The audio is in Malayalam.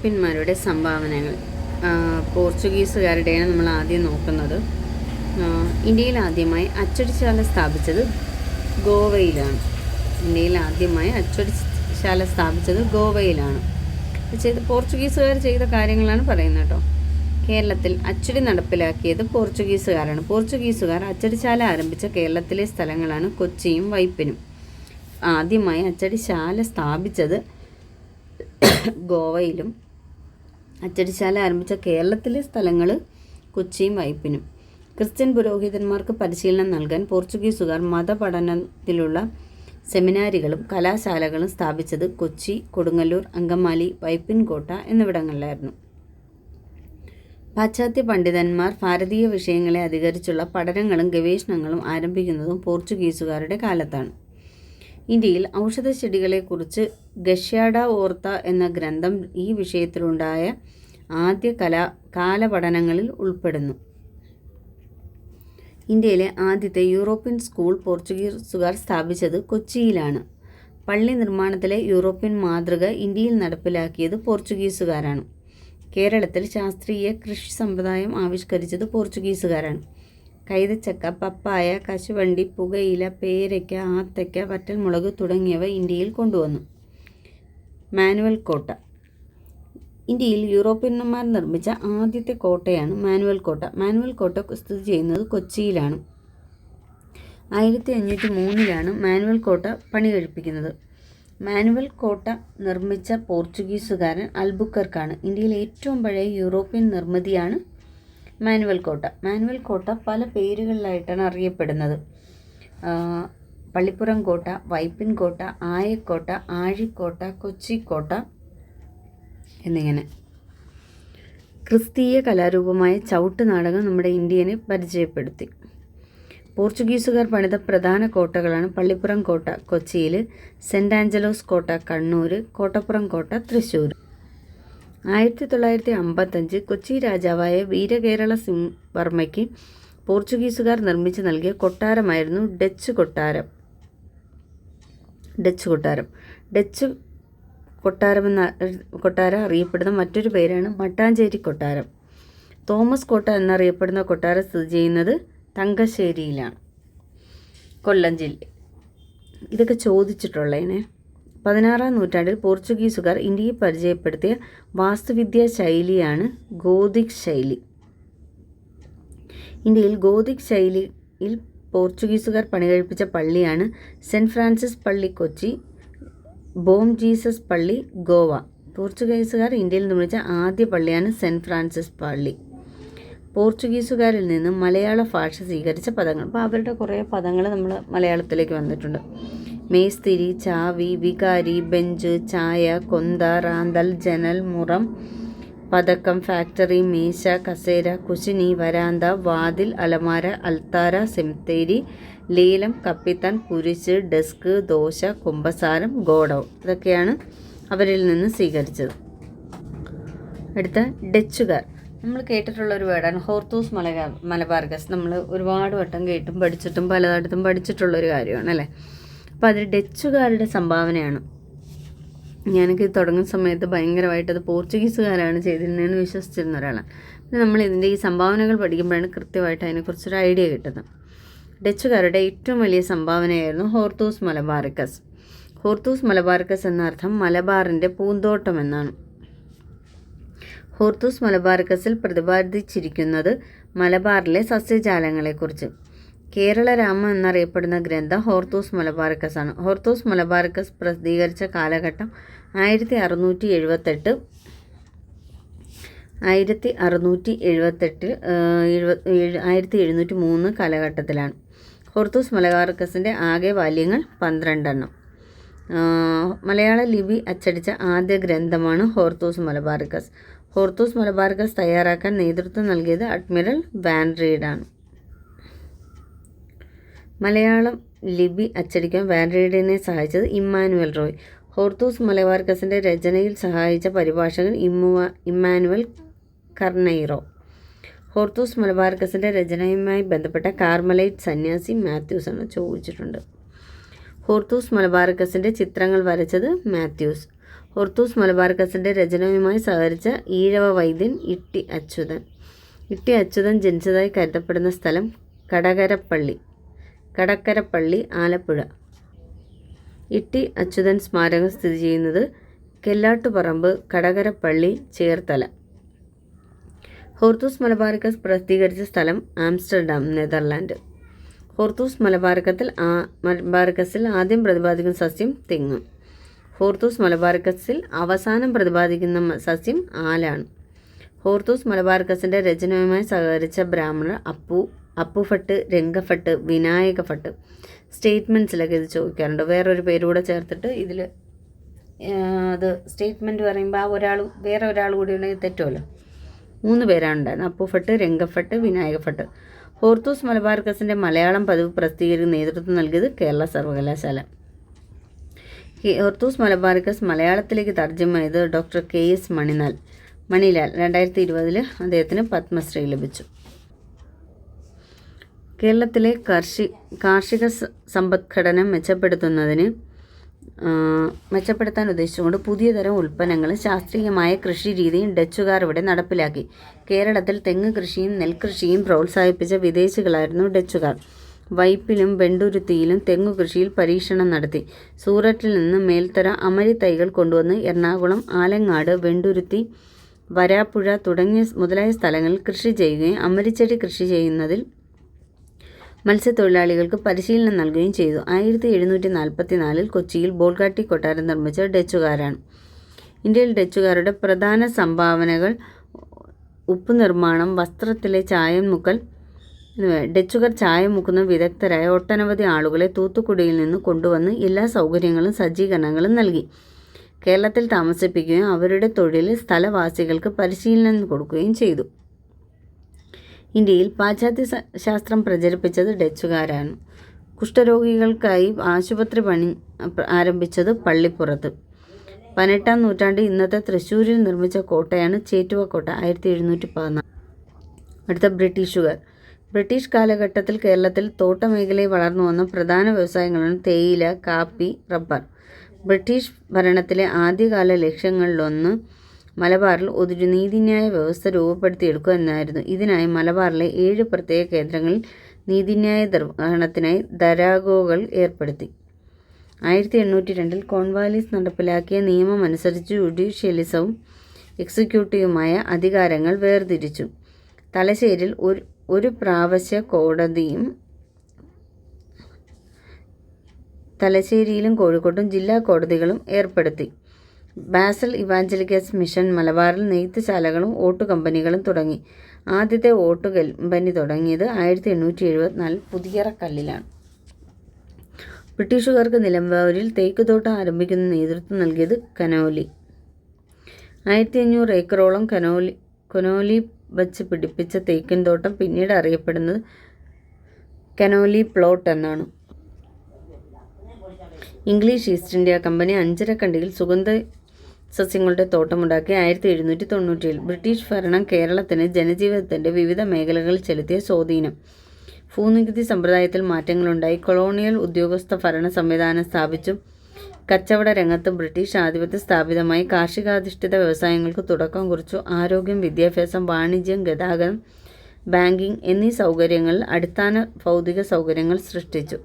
പിന്മാരുടെ സംഭാവനകൾ പോർച്ചുഗീസുകാരുടെയാണ് നമ്മൾ ആദ്യം നോക്കുന്നത്. ഇന്ത്യയിൽ ആദ്യമായി അച്ചടിശാല സ്ഥാപിച്ചത് ഗോവയിലാണ്. പോർച്ചുഗീസുകാർ ചെയ്ത കാര്യങ്ങളാണ് പറയുന്നത് കേട്ടോ. കേരളത്തിൽ അച്ചടി നടപ്പിലാക്കിയത് പോർച്ചുഗീസുകാരാണ്. പോർച്ചുഗീസുകാർ അച്ചടിശാല ആരംഭിച്ച കേരളത്തിലെ സ്ഥലങ്ങളാണ് കൊച്ചിയും വൈപ്പിനും. ആദ്യമായി അച്ചടിശാല സ്ഥാപിച്ചത് ഗോവയിലും അച്ചടിശാല ആരംഭിച്ച കേരളത്തിലെ സ്ഥലങ്ങൾ കൊച്ചിയും വൈപ്പിനും. ക്രിസ്ത്യൻ പുരോഹിതന്മാർക്ക് പരിശീലനം നൽകാൻ പോർച്ചുഗീസുകാർ മതപഠനത്തിലുള്ള സെമിനാരികളും കലാശാലകളും സ്ഥാപിച്ചത് കൊച്ചി, കൊടുങ്ങല്ലൂർ, അങ്കമാലി, വൈപ്പിൻകോട്ട എന്നിവിടങ്ങളിലായിരുന്നു. പാശ്ചാത്യ പണ്ഡിതന്മാർ ഭാരതീയ വിഷയങ്ങളെ അധികരിച്ചുള്ള പഠനങ്ങളും ഗവേഷണങ്ങളും ആരംഭിക്കുന്നതും പോർച്ചുഗീസുകാരുടെ കാലത്താണ്. ഇന്ത്യയിൽ ഔഷധച്ചെടികളെക്കുറിച്ച് ഗഷ്യാഡ ഓർത്ത എന്ന ഗ്രന്ഥം ഈ വിഷയത്തിലുണ്ടായ ആദ്യ കാലപഠനങ്ങളിൽ ഉൾപ്പെടുന്നു. ഇന്ത്യയിലെ ആദ്യത്തെ യൂറോപ്യൻ സ്കൂൾ പോർച്ചുഗീസുകാർ സ്ഥാപിച്ചത് കൊച്ചിയിലാണ്. പള്ളി നിർമ്മാണത്തിലെ യൂറോപ്യൻ മാതൃക ഇന്ത്യയിൽ നടപ്പിലാക്കിയത് പോർച്ചുഗീസുകാരാണ്. കേരളത്തിൽ ശാസ്ത്രീയ കൃഷി സമ്പ്രദായം ആവിഷ്കരിച്ചത് പോർച്ചുഗീസുകാരാണ്. കൈതച്ചക്ക, പപ്പായ, കശുവണ്ടി, പുകയില, പേരയ്ക്ക, ആത്തയ്ക്ക, വറ്റൽമുളക് തുടങ്ങിയവ ഇന്ത്യയിൽ കൊണ്ടുവന്നു. മാനുവൽ കോട്ട. ഇന്ത്യയിൽ യൂറോപ്യന്മാർ നിർമ്മിച്ച ആദ്യത്തെ കോട്ടയാണ് മാനുവൽ കോട്ട. മാനുവൽ കോട്ട സ്ഥിതി ചെയ്യുന്നത് കൊച്ചിയിലാണ്. 1503 മാനുവൽ കോട്ട പണി കഴിപ്പിക്കുന്നത്. മാനുവൽ കോട്ട നിർമ്മിച്ച പോർച്ചുഗീസുകാരൻ അൽബുക്കർക്കാണ്. ഇന്ത്യയിലെ ഏറ്റവും പഴയ യൂറോപ്യൻ നിർമ്മിതിയാണ് മാനുവൽ കോട്ട. മാനുവൽ കോട്ട പല പേരുകളിലായിട്ടാണ് അറിയപ്പെടുന്നത്. പള്ളിപ്പുറം കോട്ട, വൈപ്പിൻ കോട്ട, ആയക്കോട്ട, ആഴിക്കോട്ട, കൊച്ചിക്കോട്ട എന്നിങ്ങനെ. ക്രിസ്തീയ കലാരൂപമായ ചവിട്ട് നാടകം നമ്മുടെ ഇന്ത്യനെ പരിചയപ്പെടുത്തി. പോർച്ചുഗീസുകാർ പണിത പ്രധാന കോട്ടകളാണ് പള്ളിപ്പുറം കോട്ട കൊച്ചിയിൽ, സെൻറ് ആഞ്ചലോസ് കോട്ട കണ്ണൂർ, കോട്ടപ്പുറം കോട്ട തൃശ്ശൂർ. 1955 കൊച്ചി രാജാവായ വീരകേരള സിംഹവർമ്മയ്ക്ക് പോർച്ചുഗീസുകാർ നിർമ്മിച്ചു നൽകിയ കൊട്ടാരമായിരുന്നു ഡച്ച് കൊട്ടാരം. ഡച്ച് കൊട്ടാരം അറിയപ്പെടുന്ന മറ്റൊരു പേരാണ് മട്ടാഞ്ചേരി കൊട്ടാരം. തോമസ് കോട്ട എന്നറിയപ്പെടുന്ന കൊട്ടാരം സ്ഥിതി ചെയ്യുന്നത് തങ്കശ്ശേരിയിലാണ്, കൊല്ലം ജില്ല. ഇതൊക്കെ ചോദിച്ചിട്ടുള്ളതിനെ. 16-ാം നൂറ്റാണ്ടിൽ പോർച്ചുഗീസുകാർ ഇന്ത്യയെ പരിചയപ്പെടുത്തിയ വാസ്തുവിദ്യാ ശൈലിയാണ് ഗോതിക് ശൈലി. ഇന്ത്യയിൽ ഗോതിക് ശൈലിയിൽ പോർച്ചുഗീസുകാർ പണികഴിപ്പിച്ച പള്ളിയാണ് സെൻറ് ഫ്രാൻസിസ് പള്ളി കൊച്ചി, ബോം ജീസസ് പള്ളി ഗോവ. പോർച്ചുഗീസുകാർ ഇന്ത്യയിൽ നിർമ്മിച്ച ആദ്യ പള്ളിയാണ് സെൻറ് ഫ്രാൻസിസ് പള്ളി. പോർച്ചുഗീസുകാരിൽ നിന്ന് മലയാള ഭാഷ സ്വീകരിച്ച പദങ്ങൾ. അപ്പോൾ അവരുടെ കുറേ പദങ്ങൾ നമ്മൾ മലയാളത്തിലേക്ക് വന്നിട്ടുണ്ട്. മേസ്തിരി, ചാവി, വികാരി, ബെഞ്ച്, ചായ, കൊന്ത, റാന്തൽ, ജനൽ, മുറം, പതക്കം, ഫാക്ടറി, മേശ, കസേര, കുശിനി, വരാന്ത, വാതിൽ, അലമാര, അൽത്താര, സെമിത്തേരി, ലേലം, കപ്പിത്താൻ, കുരിശ്, ഡെസ്ക്, ദോശ, കുമ്പസാരം, ഗോഡൗൺ. ഇതൊക്കെയാണ് അവരിൽ നിന്ന് സ്വീകരിച്ചത്. അടുത്ത ഡച്ചുകാർ. നമ്മൾ കേട്ടിട്ടുള്ള ഒരു വേർഡാണ് ഹോർത്തൂസ് മലബാർഗസ്. നമ്മൾ ഒരുപാട് വട്ടം കേട്ടും പഠിച്ചിട്ടും പലയിടത്തും പഠിച്ചിട്ടുള്ളൊരു കാര്യമാണ് അല്ലേ. അപ്പോൾ അതിൽ ഡച്ചുകാരുടെ സംഭാവനയാണ്. ഞാനൊക്കെ തുടങ്ങുന്ന സമയത്ത് ഭയങ്കരമായിട്ട് അത് പോർച്ചുഗീസുകാരാണ് ചെയ്തിരുന്നതെന്ന് വിശ്വസിച്ചിരുന്ന ഒരാളാണ്. പിന്നെ നമ്മൾ ഇതിൻ്റെ ഈ സംഭാവനകൾ പഠിക്കുമ്പോഴാണ് കൃത്യമായിട്ട് അതിനെക്കുറിച്ചൊരു ഐഡിയ കിട്ടുന്നത്. ഡച്ചുകാരുടെ ഏറ്റവും വലിയ സംഭാവനയായിരുന്നു ഹോർത്തൂസ് മലബാർഗസ്. ഹോർത്തൂസ് മലബാർഗസ് എന്നർത്ഥം മലബാറിൻ്റെ പൂന്തോട്ടം എന്നാണ്. ഹോർത്തൂസ് മലബാർഗസിൽ പ്രതിപാദിച്ചിരിക്കുന്നത് മലബാറിലെ സസ്യജാലങ്ങളെക്കുറിച്ച്. കേരളരാമം എന്നറിയപ്പെടുന്ന ഗ്രന്ഥം ഹോർത്തൂസ് മലബാർഗസ് ആണ്. ഹോർത്തൂസ് മലബാർഗസ് പ്രസിദ്ധീകരിച്ച കാലഘട്ടം 1678 1703 കാലഘട്ടത്തിലാണ്. ഹോർത്തൂസ് മലബാർഗസിൻ്റെ ആകെ വാല്യങ്ങൾ 12. മലയാള ലിപി അച്ചടിച്ച ആദ്യ ഗ്രന്ഥമാണ് ഹോർത്തൂസ് മലബാർഗസ്. ഹോർത്തൂസ് മലബാർഗസ് തയ്യാറാക്കാൻ നേതൃത്വം നൽകിയത് അഡ്മിറൽ വാൻ റീഡാണ്. മലയാളം ലിപി അച്ചടിക്കാൻ വാൻ റീഡിനെ സഹായിച്ചത് ഇമ്മാനുവൽ റോയ്. ഹോർത്തൂസ് മലബാർഗസിൻ്റെ രചനയിൽ സഹായിച്ച പരിഭാഷകൻ ഇമ്മാനുവൽ കർണൈറോ. ഹോർത്തൂസ് മലബാർഗസിൻ്റെ രചനയുമായി ബന്ധപ്പെട്ട കാർമലൈറ്റ് സന്യാസി മാത്യൂസ് ആണ് ചോദിച്ചിട്ടുണ്ട്. ഹോർത്തൂസ് മലബാർഗസിൻ്റെ ചിത്രങ്ങൾ വരച്ചത് മാത്യൂസ്. ഹോർത്തൂസ് മലബാറിക്കസിൻ്റെ രചനയുമായി സഹകരിച്ച ഈഴവ വൈദ്യൻ ഇട്ടി അച്യുതൻ. ഇട്ടി അച്യുതൻ ജനിച്ചതായി കരുതപ്പെടുന്ന സ്ഥലം കടക്കരപ്പള്ളി, ആലപ്പുഴ. ഇട്ടി അച്യുതൻ സ്മാരകം സ്ഥിതി ചെയ്യുന്നത് കെല്ലാട്ടുപറമ്പ്, കടകരപ്പള്ളി, ചേർത്തല. ഹോർത്തൂസ് മലബാറിക്കസ് പ്രസിദ്ധീകരിച്ച സ്ഥലം ആംസ്റ്റർഡാം, നെതർലാൻഡ്. ഹോർത്തൂസ് മലബാറിക്കസിൽ ആദ്യം പ്രതിപാദിക്കുന്ന സസ്യം തെങ്ങ്. ഹോർത്തൂസ് മലബാറിക്കസിൽ അവസാനം പ്രതിപാദിക്കുന്ന സസ്യം ആലാണ്. ഹോർത്തൂസ് മലബാറിക്കസിൻ്റെ രചനയുമായി സഹകരിച്ച ബ്രാഹ്മണർ അപ്പുഭട്ട്, രംഗഭട്ട്, വിനായകഭട്ട്. സ്റ്റേറ്റ്മെൻറ്റ്സിലൊക്കെ ഇത് ചോദിക്കാറുണ്ട്. വേറൊരു പേരുകൂടെ ചേർത്തിട്ട് ഇതിൽ അത് സ്റ്റേറ്റ്മെൻറ്റ് പറയുമ്പോൾ വേറെ ഒരാൾ കൂടി ഉണ്ടെങ്കിൽ തെറ്റുമല്ലോ. 3 പേരാണ് ഉണ്ടായിരുന്നത്: അപ്പുഭട്ട്, രംഗഭട്ട്, വിനായകഭട്ട്. ഹോർത്തൂസ് മലബാറിക്കസിൻ്റെ മലയാളം പതിവ് പ്രസിദ്ധീകരിക്കുന്ന നേതൃത്വം നൽകിയത് കേരള സർവകലാശാല. ഹോർത്തൂസ് മലബാറിക്കസ് മലയാളത്തിലേക്ക് തർജ്ജമ ചെയ്ത് ഡോക്ടർ KS മണിലാൽ. 2020 അദ്ദേഹത്തിന് പത്മശ്രീ ലഭിച്ചു. കേരളത്തിലെ കാർഷിക സമ്പദ്ഘടന മെച്ചപ്പെടുത്താൻ ഉദ്ദേശിച്ചുകൊണ്ട് പുതിയ തരം ഉൽപ്പന്നങ്ങളും ശാസ്ത്രീയമായ കൃഷി രീതിയും ഡച്ചുകാർ ഇവിടെ നടപ്പിലാക്കി. കേരളത്തിൽ തെങ്ങ് കൃഷിയും നെൽകൃഷിയും പ്രോത്സാഹിപ്പിച്ച വിദേശികളായിരുന്നു ഡച്ചുകാർ. വൈപ്പിലും വെണ്ടുരുത്തിയിലും തെങ്ങു കൃഷിയിൽ പരീക്ഷണം നടത്തി. സൂററ്റിൽ നിന്ന് മേൽത്തര അമരി തൈകൾ കൊണ്ടുവന്ന് എറണാകുളം, ആലങ്ങാട്, വെണ്ടുരുത്തി, വരാപ്പുഴ മുതലായ സ്ഥലങ്ങളിൽ കൃഷി ചെയ്യുകയും അമരിച്ചെടി കൃഷി ചെയ്യുന്നതിൽ മത്സ്യത്തൊഴിലാളികൾക്ക് പരിശീലനം നൽകുകയും ചെയ്തു. 1744 കൊച്ചിയിൽ ബോൾഗാട്ടി കൊട്ടാരം നിർമ്മിച്ച ഡച്ചുകാരാണ്. ഇന്ത്യയിൽ ഡച്ചുകാരുടെ പ്രധാന സംഭാവനകൾ ഉപ്പ് നിർമ്മാണം, വസ്ത്രത്തിലെ ചായം മുക്കൽ. ഡച്ചുകാർ ചായം മുക്കുന്ന വിദഗ്ധരായ ഒട്ടനവധി ആളുകളെ തൂത്തുക്കുടിയിൽ നിന്ന് കൊണ്ടുവന്ന് എല്ലാ സൗകര്യങ്ങളും സജ്ജീകരണങ്ങളും നൽകി. കേരളത്തിൽ താമസിപ്പിക്കുകയും അവരുടെ തൊഴിലിൽ സ്ഥലവാസികൾക്ക് പരിശീലനം കൊടുക്കുകയും ചെയ്തു. ഇന്ത്യയിൽ പാശ്ചാത്യ ശാസ്ത്രം പ്രചരിപ്പിച്ചത് ഡച്ചുകാരാണ്. കുഷ്ഠരോഗികൾക്കായി ആശുപത്രി ആരംഭിച്ചത് പള്ളിപ്പുറത്ത്. 18-ാം നൂറ്റാണ്ടിൽ ഇന്നത്തെ തൃശ്ശൂരിൽ നിർമ്മിച്ച കോട്ടയാണ് ചേറ്റുവക്കോട്ട, 1714. അടുത്ത ബ്രിട്ടീഷുകാർ. ബ്രിട്ടീഷ് കാലഘട്ടത്തിൽ കേരളത്തിൽ തോട്ടമേഖലയിൽ വളർന്നു വന്ന പ്രധാന വ്യവസായങ്ങളാണ് തേയില, കാപ്പി, റബ്ബർ. ബ്രിട്ടീഷ് ഭരണത്തിലെ ആദ്യകാല ലക്ഷ്യങ്ങളിലൊന്ന് മലബാറിൽ ഒരു നീതിന്യായ വ്യവസ്ഥ രൂപപ്പെടുത്തിയെടുക്കുക എന്നായിരുന്നു. ഇതിനായി മലബാറിലെ 7 പ്രത്യേക കേന്ദ്രങ്ങളിൽ നീതിന്യായ നിർവഹണത്തിനായി ദരാഗോകൾ ഏർപ്പെടുത്തി. 1802 കോൺവാലീസ് നടപ്പിലാക്കിയ നിയമമനുസരിച്ച് ജുഡീഷ്യലിസവും എക്സിക്യൂട്ടീവുമായ അധികാരങ്ങൾ വേർതിരിച്ചു. തലശ്ശേരിയിൽ ഒരു പ്രാവശ്യ കോടതിയും തലശ്ശേരിയിലും കോഴിക്കോട്ടും ജില്ലാ കോടതികളും ഏർപ്പെടുത്തി. ബാസൽ ഇവാഞ്ചലിക്കസ് മിഷൻ മലബാറിൽ നെയ്ത്തുശാലകളും ഓട്ടുകമ്പനികളും തുടങ്ങി. ആദ്യത്തെ ഓട്ടുകമ്പനി തുടങ്ങിയത് 1874 പുതിയറക്കല്ലിലാണ്. ബ്രിട്ടീഷുകാർക്ക് നിലമ്പൂരിൽ തേക്കുതോട്ടം ആരംഭിക്കുന്ന നേതൃത്വം നൽകിയത് കനോലി. 1500 ഏക്കറോളം കനോലി വച്ച് പിടിപ്പിച്ച തേക്കിൻ തോട്ടം പിന്നീട് അറിയപ്പെടുന്നത് കനോലി പ്ലോട്ട് എന്നാണ്. ഇംഗ്ലീഷ് ഈസ്റ്റ് ഇന്ത്യ കമ്പനി അഞ്ചരക്കണ്ടിയിൽ സുഗന്ധ സസ്യങ്ങളുടെ തോട്ടമുണ്ടാക്കി 1797. ബ്രിട്ടീഷ് ഭരണം കേരളത്തിന് ജനജീവിതത്തിൻ്റെ വിവിധ മേഖലകളിൽ ചെലുത്തിയ സ്വാധീനം. ഭൂനികുതി സമ്പ്രദായത്തിൽ മാറ്റങ്ങളുണ്ടായി. കൊളോണിയൽ ഉദ്യോഗസ്ഥ ഭരണ സംവിധാനം സ്ഥാപിച്ചു. കച്ചവട രംഗത്ത് ബ്രിട്ടീഷ് ആധിപത്യം സ്ഥാപിതമായി. കാർഷികാധിഷ്ഠിത വ്യവസായങ്ങൾക്ക് തുടക്കം കുറിച്ചു. ആരോഗ്യം, വിദ്യാഭ്യാസം, വാണിജ്യം, ഗതാഗതം, ബാങ്കിംഗ് എന്നീ സൗകര്യങ്ങളിൽ അടിസ്ഥാന ഭൗതിക സൗകര്യങ്ങൾ സൃഷ്ടിച്ചു.